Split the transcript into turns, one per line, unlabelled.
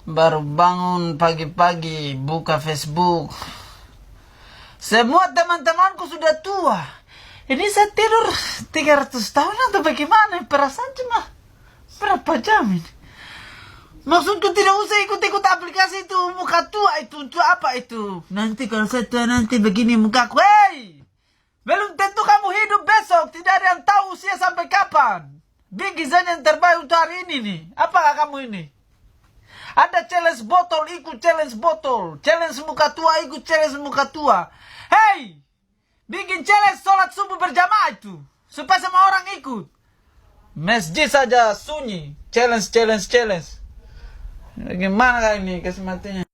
Baru bangun pagi-pagi, buka Facebook. Semua teman-temanku sudah tua. Ini saya tidur 300 tahun atau bagaimana? Perasaan cuma berapa jam ini? Maksudku tidak usah ikut-ikut aplikasi itu. Muka tua itu, untuk apa itu? Nanti kalau saya tua nanti begini mukaku. Hei! Belum tentu kamu hidup besok. Tidak ada yang tahu usia sampai kapan. Bikin saja yang terbaik untuk hari ini nih. Apakah kamu ini? Ada challenge botol, ikut challenge botol. Challenge muka tua, ikut challenge muka tua. Hei! Bikin challenge sholat subuh berjamaah itu. Supaya semua orang ikut. Masjid saja sunyi. Challenge. Bagaimana ini kasih matinya?